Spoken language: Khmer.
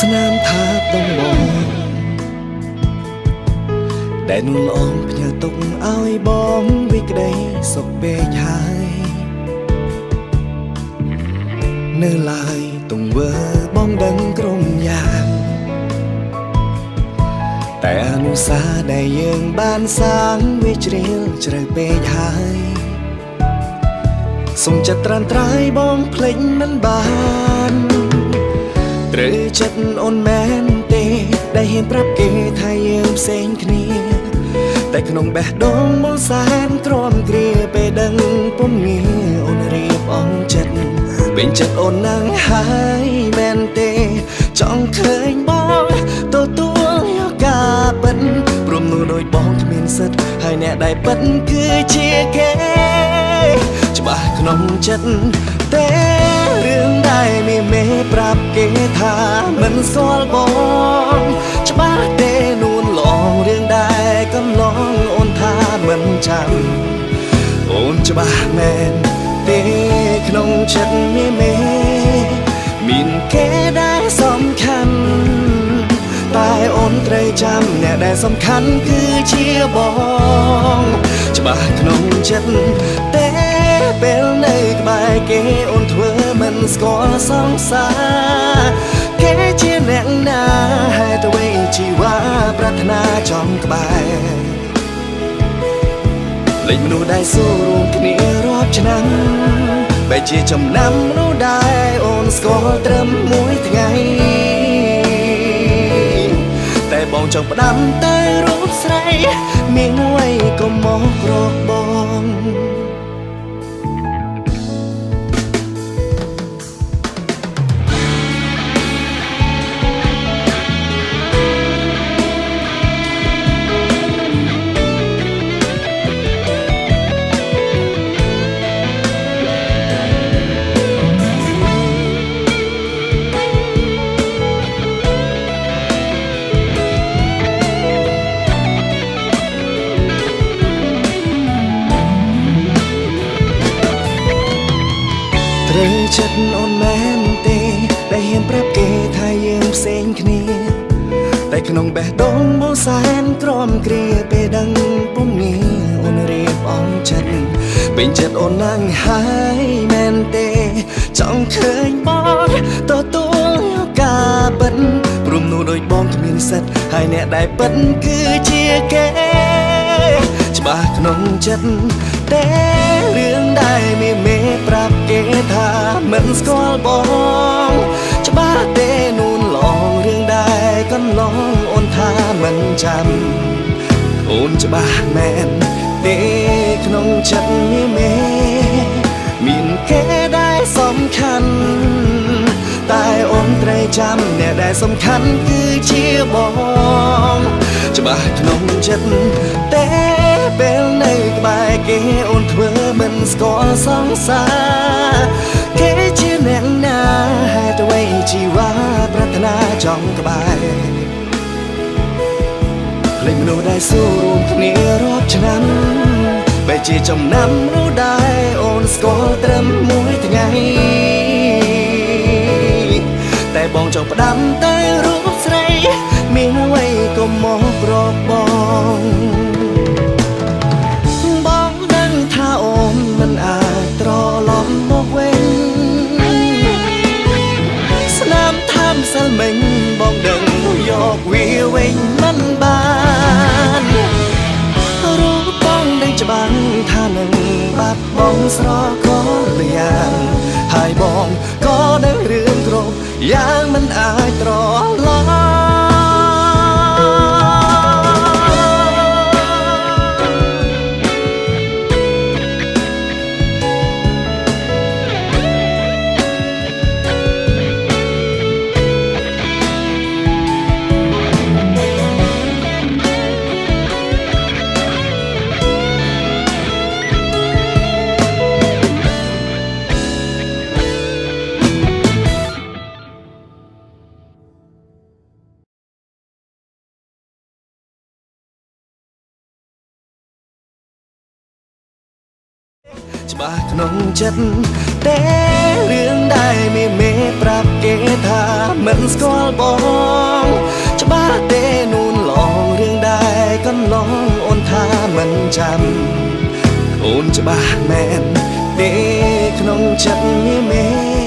ស្នាមថាតំបងដែលនួនអងផ្ញើទុកឲ្យបងវិក្តីសុខពេកហើយនៅឡើយទង្វើបងដឹងក្រុមយ៉ាងតែអនុសាសន៍ដែលយើងបានសាងវាជ្រាលជ្រៅពេកហើយសុំចិត្តត្រានត្រៃបងភ្លេចមិនបានត្រូវចិត្តអូនមែនទេដែលហ៊ានប្រាប់គេថាយើងផ្សេងគ្នាតែក្នុងបេះដូងមកសែនទ្រាំគ្រាពេលដឹងពុំងារអូនរៀបអងចិត្តពេញចិត្តអូននឹងហើយមែនទេចង់ឃើញបងទទួលយកការពិតព្រមនោះដោយបងគ្មានសិទ្ធហើយអ្នកដែលពិតគឺជាគេច្បាស់ក្នុងចិត្តទេរឿងដែលមេប្រាប់គេថាមិនស្គាល់បងច្បាស់ទេនួនឡងរឿងដែលកំឡងអូនថាមិនចាំអូនច្បាស់មែនទេក្នុងចិត្តមេមានគេដែលសំខាន់តែអូនត្រូវចាំអ្នកដែលសំខាន់គឺជាបងច្បាស់ក្នុងចិត្តទេពេលនៅក្បែរគេអូនធ្វើមិនស្គាល់សង្សារគេជាអ្នកណាហេតុអ្វីជីវ៉ាប្រាថ្នាចំក្បែរលេចមនុស្សដែលสู้រួមគ្នារាប់ឆ្នាំបែជាចំណាំមនុស្សដែលអូនស្គាល់ត្រឹមមួយថ្ងៃតែបងចង់ផ្ដាំតែរូបស្រីមានអ្វីក៏មករកបងត្រូវចិត្តអូនមែនទេដែលហ៊ានប្រាប់គេថាយើងផ្សេងគ្នាតែក្នុងបេះដូងមកសែនទ្រាំគ្រាពេលដឹងពុំងារអូនរៀបអងចិត្តពេញចិត្តអូននឹងហើយមែនទេចង់ឃើញបងទទួលយកការពិតព្រមនោះដោយបងគ្មានសិទ្ធហើយអ្នកដែលពិតគឺជាគេច្បាស់ក្នុងចិត្តទេរឿងដែលមេប្រាប់គេថាមិនស្គាល់បងច្បាស់ទេនួនឡងរឿងដែលកន្លងអូនថាមិនចាំអូនច្បាស់មែនទេក្នុងចិត្តមានគេដែលសំខាន់តែអូនត្រូវចាំអ្នកដែលសំខាន់គឺជាបងច្បាស់ក្នុងចិត្តទេពេលនៅក្បែរគេអូនធ្វើមិនស្គាល់សង្សារគេជាអ្នកណាហេតុអ្វីជីវ៉ាប្រាថ្នាចង់ក្បែរភ្លេចមនុស្សដែលสู้រួមគ្នារាប់ឆ្នាំបែជាចំណាំមនុស្សដែលអូនស្គាល់ត្រឹមមួយថ្ងៃតែបងចង់ផ្ដាំតែរូបស្រីមានអ្វីក៏មករកបងថាអូនមិនអាចត្រឡប់មកវិញស្នាមថាំសិលមិញបងដឹងយកវាវិញមិនបានរូបបងដឹងច្បាស់ថានឹងបាត់បង់ស្រកលយ៉ាងហើយបងក៏ដឹងរឿងគ្រប់យ៉ាងមិនអាចត្រឡប់ ច្បាស់ក្នុងចិត្តតែរឿងដែលមេប្រាប់គេថាមិនស្គាល់បងច្បាស់ទេនូនឡងរឿងដែលកន្លងអូនថាមិនចាំអូនច្បាស់មែនទេក្នុងចិត្តមេ